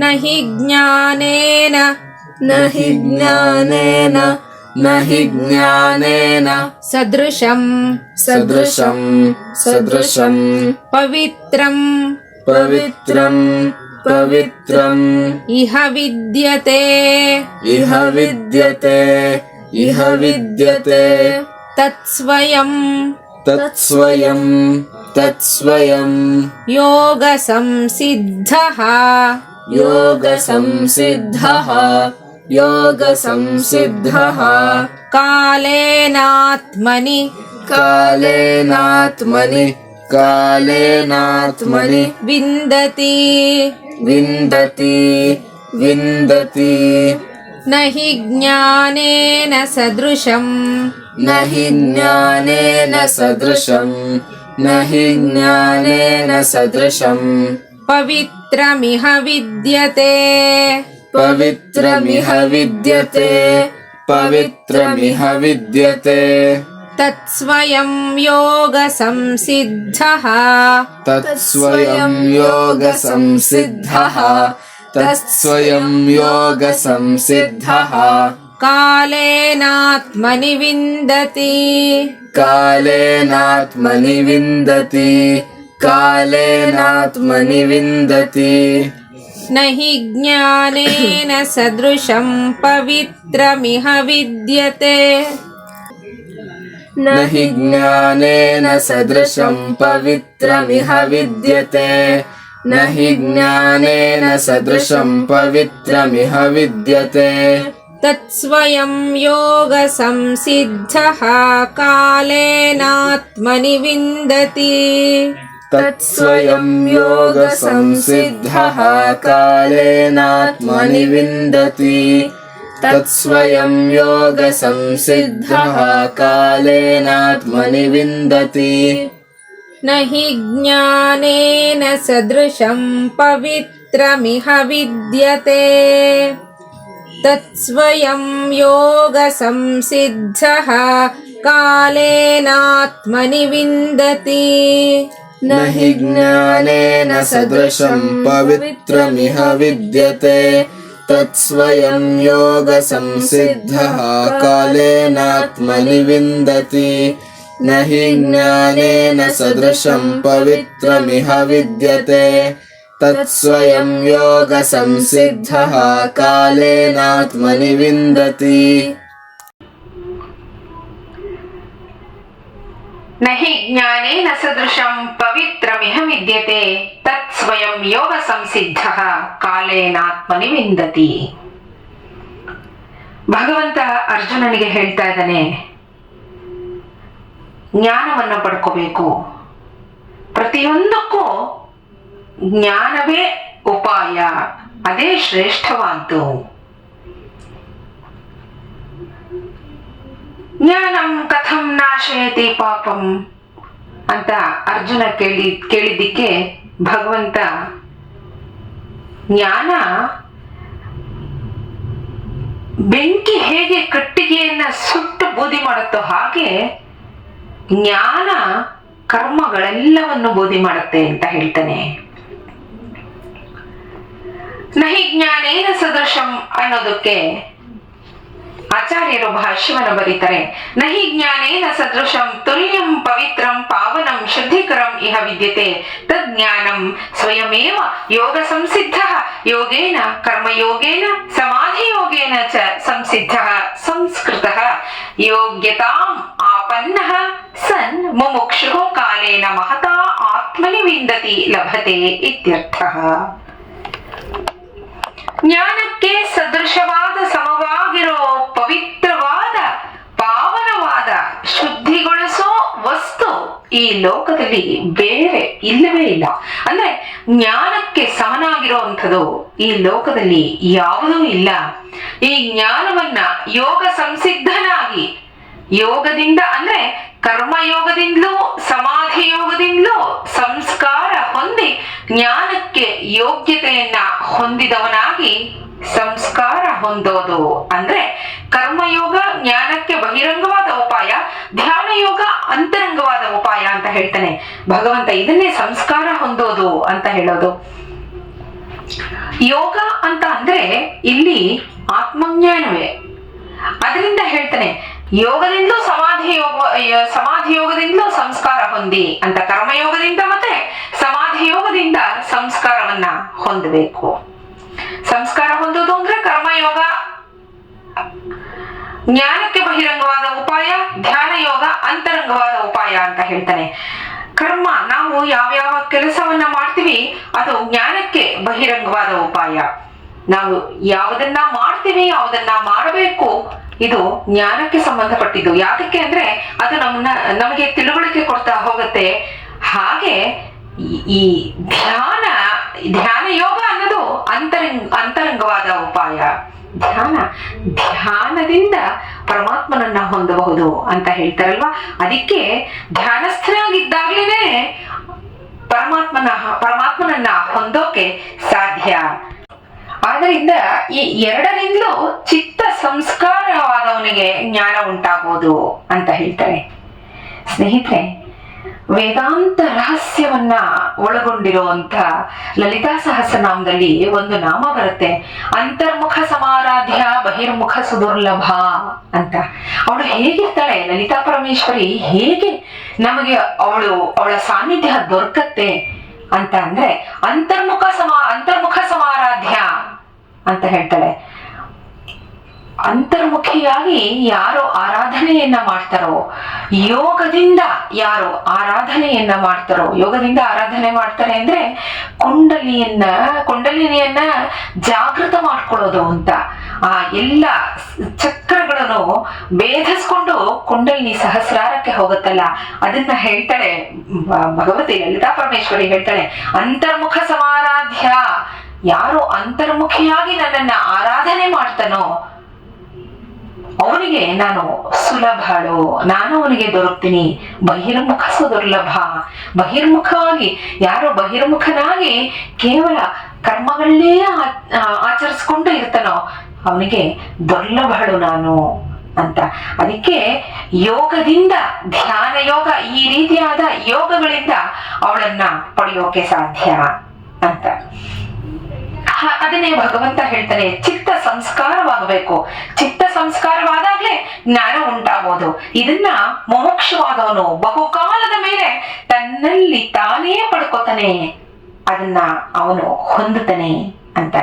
न हि ज्ञानेन न हि ज्ञानेन न हि ज्ञानेन सदृशं सदृशं सदृशं पवित्रं पवित्रं पवित्रम् इह विद्यते इह विद्यते इह विद्यते तत्स्वयं तत्स्वयं तत्स्वयं योगसंसिद्धः योगसंसिद्धः योगसंसिद्धः कालेनात्मनि कालेनात्मनि कालेनात्मनि विन्दति विन्दति विन्दति न हि ज्ञानेन सदृशं न हि ज्ञानेन सदृशं न हि ज्ञानेन सदृशं पवित्रमिह विद्यते पवित्रमिह विद्यते पवित्रमिह विद्यते तत्स्वयं योगसंसिद्धः तत्स्वयं योगसंसिद्धः तत्स्वयं योगसंसिद्धः कालेनात्मनि विन्दति कालेनात्मनि विन्दति कालेनात्मनि विन्दति न हि ज्ञानेन सदृशं पवित्रमिह विद्यते न हि ज्ञानेन सदृशं पवित्रमिह विद्यते न हि ज्ञानेन सदृशं पवित्रमिह विद्यते तत्स्वयं योगसंसिद्धः कालेनात्मनि विन्दति तत्स्वयं योगसंसिद्धः कालेनात्मनि विन्दति तत्स्वयं योगसंसिद्धः कालेनात्मनि विन्दति न हि ज्ञानेन सदृशं पवित्रमिह विद्यते तत्स्वयं योगसंसिद्धः कालेनात्मनि विन्दति न हि ज्ञानेन सदृशं पवित्रमिह विद्यते तत्स्वयं योगसंसिद्धः कालेनात्मनि विन्दति न हि ज्ञानेन सदृशं पवित्रमिह विद्यते तत्स्वयं योगसंसिद्धः कालेनात्मनि विन्दति न हि ज्ञानेन सदृशं पवित्रमिह विद्यते तत्स्वयं योगसंसिद्धः ಕಾಲೇನಾತ್ಮನಿ ವಿಂದತಿ. ಭಗವಂತ ಅರ್ಜುನನಿಗೆ ಹೇಳ್ತಾ ಇದ್ದಾನೆ, ಜ್ಞಾನವನ್ನು ಪಡ್ಕೋಬೇಕು. ಪ್ರತಿಯೊಂದಕ್ಕೂ ಜ್ಞಾನವೇ ಉಪಾಯ, ಅದೇ ಶ್ರೇಷ್ಠವಾದ್ದು. ಜ್ಞಾನಂ ಕಥಂ ನಾಶಯತಿ ಪಾಪಂ ಅಂತ ಅರ್ಜುನ ಕೇಳಿದ್ದಕ್ಕೆ ಭಗವಂತ, ಜ್ಞಾನ ಬೆಂಕಿ ಹೇಗೆ ಕಟ್ಟಿಗೆಯನ್ನ ಸುಟ್ಟು ಬೂದಿ ಮಾಡುತ್ತೋ ಹಾಗೆ ಜ್ಞಾನ ಕರ್ಮಗಳೆಲ್ಲವನ್ನು ಬೂದಿ ಮಾಡುತ್ತೆ ಅಂತ ಹೇಳ್ತಾನೆ. ನಹಿ ಜ್ಞಾನೇನ ಸದೃಶಂ ಅನ್ನೋದಕ್ಕೆ ಆಚಾರ್ಯರು ಭಾಷ್ಯವನ್ನು ಬರೀತಾರೆ. ನಹಿ ಜ್ಞಾನೇನ ಸದೃಶಂ ತುಲ್ಯಂ ಪವಿತ್ರಂ ಪಾವನಂ ಶುದ್ಧಿಕರಂ ಇಹ ವಿದ್ಯತೆ ತಜ್ಞಾನಂ ಸ್ವಯಮೇವ ಯೋಗ ಸಂಸಿದ್ಧಃ ಯೋಗೇನ ಕರ್ಮಯೋಗೇನ ಸಮಾಧಿಯೋಗೇನ ಚ ಸಂಸಿದ್ಧಃ ಸಂಸ್ಕೃತಃ ಯೋಗ್ಯತಾಂ ಆಪನ್ನಃ ಸನ್ ಮುಮುಕ್ಷುಃ ಕಾಲೇನ ಮಹತಾ ಆತ್ಮನಿ ವಿಂದತಿ ಲಭತೆ ಇತ್ಯರ್ಥಃ. ಜ್ಞಾನಕ್ಕೆ ಸದೃಶವಾದ ಸಮವಾಗಿರೋ ಪವಿತ್ರವಾದ ಪಾವನವಾದ ಶುದ್ಧಿಗೊಳಿಸೋ ವಸ್ತು ಈ ಲೋಕದಲ್ಲಿ ಬೇರೆ ಇಲ್ಲವೇ ಇಲ್ಲ. ಅಂದ್ರೆ ಜ್ಞಾನಕ್ಕೆ ಸಮನಾಗಿರುವಂಥದ್ದು ಈ ಲೋಕದಲ್ಲಿ ಯಾವುದೂ ಇಲ್ಲ. ಈ ಜ್ಞಾನವನ್ನ ಯೋಗ ಸಂಸಿದ್ಧನಾಗಿ ಯೋಗದಿಂದ ಅಂದ್ರೆ ಕರ್ಮಯೋಗದಿಂದಲೂ ಸಮಾಧಿ ಯೋಗದಿಂದಲೂ ಸಂಸ್ಕಾರ ಹೊಂದಿ ಜ್ಞಾನಕ್ಕೆ ಯೋಗ್ಯತೆಯನ್ನ ಹೊಂದಿದವನಾಗಿ ಸಂಸ್ಕಾರ ಹೊಂದೋದು ಅಂದ್ರೆ ಕರ್ಮಯೋಗ ಜ್ಞಾನಕ್ಕೆ ಬಹಿರಂಗವಾದ ಉಪಾಯ, ಧ್ಯಾನ ಯೋಗ ಅಂತರಂಗವಾದ ಉಪಾಯ ಅಂತ ಹೇಳ್ತಾನೆ ಭಗವಂತ. ಇದನ್ನೇ ಸಂಸ್ಕಾರ ಹೊಂದೋದು ಅಂತ ಹೇಳೋದು. ಯೋಗ ಅಂತ ಅಂದ್ರೆ ಇಲ್ಲಿ ಆತ್ಮಜ್ಞಾನವೇ. ಅದರಿಂದ ಹೇಳ್ತಾನೆ ಯೋಗದಿಂದಲೂ ಸಮಾಧಿ ಯೋಗದಿಂದಲೂ ಸಂಸ್ಕಾರ ಹೊಂದಿ ಅಂತ. ಕರ್ಮಯೋಗದಿಂದ ಮತ್ತೆ ಸಮಾಧಿ ಯೋಗದಿಂದ ಸಂಸ್ಕಾರವನ್ನ ಹೊಂದಬೇಕು. ಸಂಸ್ಕಾರ ಹೊಂದುವುದು ಅಂದ್ರೆ ಕರ್ಮಯೋಗ ಜ್ಞಾನಕ್ಕೆ ಬಹಿರಂಗವಾದ ಉಪಾಯ, ಧ್ಯಾನ ಯೋಗ ಅಂತರಂಗವಾದ ಉಪಾಯ ಅಂತ ಹೇಳ್ತಾನೆ. ಕರ್ಮ ನಾವು ಯಾವ್ಯಾವ ಕೆಲಸವನ್ನ ಮಾಡ್ತೀವಿ ಅದು ಜ್ಞಾನಕ್ಕೆ ಬಹಿರಂಗವಾದ ಉಪಾಯ. ನಾವು ಯಾವುದನ್ನ ಮಾಡ್ತೀವಿ, ಯಾವುದನ್ನ ಮಾಡಬೇಕು, ಇದು ಜ್ಞಾನಕ್ಕೆ ಸಂಬಂಧಪಟ್ಟಿದ್ದು. ಯಾತಕ್ಕೆ ಅಂದ್ರೆ ಅದು ನಮಗೆ ತಿಳುವಳಿಕೆ ಕೊಡ್ತಾ ಹೋಗುತ್ತೆ. ಹಾಗೆ ಈ ಧ್ಯಾನ ಯೋಗ ಅನ್ನೋದು ಅಂತರಂಗವಾದ ಉಪಾಯ. ಧ್ಯಾನದಿಂದ ಪರಮಾತ್ಮನನ್ನ ಹೊಂದಬಹುದು ಅಂತ ಹೇಳ್ತಾರಲ್ವಾ. ಅದಕ್ಕೆ ಧ್ಯಾನಸ್ಥನಾಗಿದ್ದಾಗ್ಲೇನೆ ಪರಮಾತ್ಮನನ್ನ ಹೊಂದೋಕೆ ಸಾಧ್ಯ. ಆದ್ದರಿಂದ ಈ ಎರಡರಿಂದಲೂ ಚಿತ್ತ ಸಂಸ್ಕಾರವಾದವನಿಗೆ ಜ್ಞಾನ ಉಂಟಾಗೋದು ಅಂತ ಹೇಳ್ತಾರೆ. ಸ್ನೇಹಿತರೆ, ವೇದಾಂತ ರಹಸ್ಯವನ್ನ ಒಳಗೊಂಡಿರುವಂತ ಲಲಿತಾ ಸಹಸ್ರನಾಮದಲ್ಲಿ ಒಂದು ನಾಮ ಬರುತ್ತೆ, ಅಂತರ್ಮುಖ ಸಮಾರಾಧ್ಯ ಬಹಿರ್ಮುಖ ಸುದುರ್ಲಭ ಅಂತ. ಅವಳು ಹೇಗಿರ್ತಾಳೆ ಲಲಿತಾ ಪರಮೇಶ್ವರಿ, ಹೇಗೆ ನಮಗೆ ಅವಳ ಸಾನ್ನಿಧ್ಯ ದೊರಕತ್ತೆ ಅಂತ ಅಂದ್ರೆ ಅಂತರ್ಮುಖ ಸಮಾರಾಧ್ಯ ಅಂತ ಹೇಳ್ತಾಳೆ. ಅಂತರ್ಮುಖಿಯಾಗಿ ಯಾರು ಆರಾಧನೆಯನ್ನ ಮಾಡ್ತಾರೋ, ಯೋಗದಿಂದ ಯಾರು ಆರಾಧನೆಯನ್ನ ಮಾಡ್ತಾರೋ, ಯೋಗದಿಂದ ಆರಾಧನೆ ಮಾಡ್ತಾರೆ ಅಂದ್ರೆ ಕುಂಡಲಿನಿಯನ್ನ ಜಾಗೃತ ಮಾಡ್ಕೊಳ್ಳೋದು ಅಂತ. ಆ ಎಲ್ಲ ಚಕ್ರಗಳನ್ನು ಭೇದಿಸ್ಕೊಂಡು ಕುಂಡಲಿನಿ ಸಹಸ್ರಾರಕ್ಕೆ ಹೋಗುತ್ತಲ್ಲ, ಅದನ್ನ ಹೇಳ್ತಾಳೆ ಭಗವತಿ ಲಲಿತಾ ಪರಮೇಶ್ವರಿ ಹೇಳ್ತಾಳೆ, ಅಂತರ್ಮುಖ ಸಮಾರಾಧ್ಯ. ಯಾರು ಅಂತರ್ಮುಖಿಯಾಗಿ ನನ್ನನ್ನ ಆರಾಧನೆ ಮಾಡ್ತಾನೋ ಅವನಿಗೆ ನಾನು ಸುಲಭಳು, ನಾನು ಅವನಿಗೆ ದೊರಕ್ತೀನಿ. ಬಹಿರ್ಮುಖ ಸುದುರ್ಲಭ. ಯಾರು ಬಹಿರ್ಮುಖನಾಗಿ ಕೇವಲ ಕರ್ಮಗಳನ್ನೇ ಆಚರಿಸ್ಕೊಂಡು ಇರ್ತಾನೋ ಅವನಿಗೆ ದುರ್ಲಭಳು ನಾನು ಅಂತ. ಅದಕ್ಕೆ ಯೋಗದಿಂದ, ಧ್ಯಾನ ಯೋಗ, ಈ ರೀತಿಯಾದ ಯೋಗಗಳಿಂದ ಅವಳನ್ನ ಪಡೆಯೋಕೆ ಸಾಧ್ಯ ಅಂತ. ಅದನ್ನೇ ಭಗವಂತ ಹೇಳ್ತಾನೆ, ಚಿತ್ತ ಸಂಸ್ಕಾರವಾಗಬೇಕು. ಚಿತ್ತ ಸಂಸ್ಕಾರವಾದಾಗ್ಲೇ ಜ್ಞಾನ ಉಂಟಾಗೋದು. ಇದನ್ನ ಮೋಕ್ಷವಾದವನು ಬಹುಕಾಲದ ಮೇಲೆ ತನ್ನಲ್ಲಿ ತಾನೇ ಪಡ್ಕೋತಾನೆ, ಅದನ್ನ ಅವನು ಹೊಂದುತ್ತಾನೆ ಅಂತ.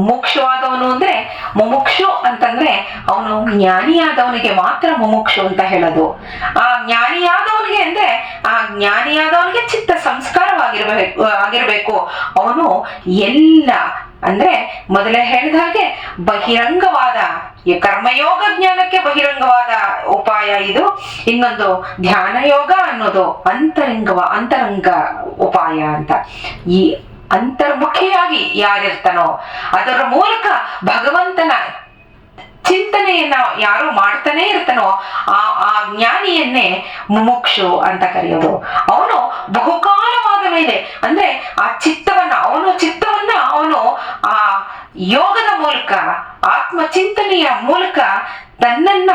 ಮೋಕ್ಷವಾದವನು ಅಂದ್ರೆ ಮುಮುಕ್ಷು ಅಂತಂದ್ರೆ ಅವನು ಜ್ಞಾನಿಯಾದವನಿಗೆ ಮಾತ್ರ ಮುಮುಕ್ಷು ಅಂತ ಹೇಳೋದು. ಆ ಜ್ಞಾನಿಯಾದವನಿಗೆ ಅಂದ್ರೆ ಆ ಜ್ಞಾನಿಯಾದವನಿಗೆ ಚಿತ್ತ ಆಗಿರ್ಬೇಕು. ಅವನು ಎಲ್ಲ ಅಂದ್ರೆ ಮೊದಲೇ ಹೇಳಿದ ಹಾಗೆ ಬಹಿರಂಗವಾದ ಕರ್ಮಯೋಗ ಜ್ಞಾನಕ್ಕೆ ಬಹಿರಂಗವಾದ ಉಪಾಯ ಇದು. ಇನ್ನೊಂದು ಧ್ಯಾನ ಯೋಗ ಅನ್ನೋದು ಅಂತರಂಗ ಉಪಾಯ ಅಂತ. ಈ ಅಂತರ್ಮುಖಿಯಾಗಿ ಯಾರಿರ್ತಾನೋ ಅದರ ಮೂಲಕ ಭಗವಂತನ ಚಿಂತನೆಯನ್ನ ಯಾರು ಮಾಡ್ತಾನೆ ಇರ್ತಾನೋ ಆ ಜ್ಞಾನಿಯನ್ನೇ ಮುಮುಕ್ಷು ಅಂತ ಕರೆಯೋದು. ಅವನು ಬಹುಕಾಲವಾದ ಮೇಲೆ ಅಂದ್ರೆ ಆ ಚಿತ್ತವನ್ನ ಅವನು ಆ ಯೋಗದ ಮೂಲಕ, ಆತ್ಮಚಿಂತನೆಯ ಮೂಲಕ ತನ್ನನ್ನ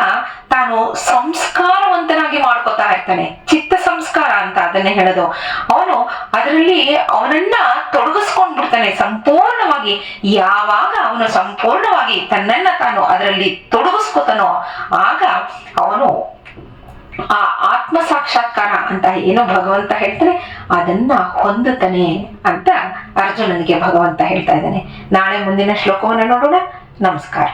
ತಾನು ಸಂಸ್ಕಾರವಂತನಾಗಿ ಮಾಡ್ಕೋತಾ ಇರ್ತಾನೆ. ಚಿತ್ತ ಸಂಸ್ಕಾರ ಅಂತ ಅದನ್ನೇ ಹೇಳೋದು. ಅವನು ಅದರಲ್ಲಿ ಅವನನ್ನ ತೊಡಗಿಸ್ಕೊಂಡ್ಬಿಡ್ತಾನೆ ಸಂಪೂರ್ಣವಾಗಿ. ಯಾವಾಗ ಅವನು ಸಂಪೂರ್ಣವಾಗಿ ತನ್ನನ್ನ ತಾನು ಅದರಲ್ಲಿ ತೊಡಗಿಸ್ಕೊತಾನೋ ಆಗ ಅವನು ಆ ಆತ್ಮ ಸಾಕ್ಷಾತ್ಕಾರ ಅಂತ ಏನೋ ಭಗವಂತ ಹೇಳ್ತಾನೆ ಅದನ್ನ ಹೊಂದುತ್ತಾನೆ ಅಂತ ಅರ್ಜುನನಿಗೆ ಭಗವಂತ ಹೇಳ್ತಾ ಇದ್ದಾನೆ. ನಾಳೆ ಮುಂದಿನ ಶ್ಲೋಕವನ್ನು ನೋಡೋಣ. ನಮಸ್ಕಾರ.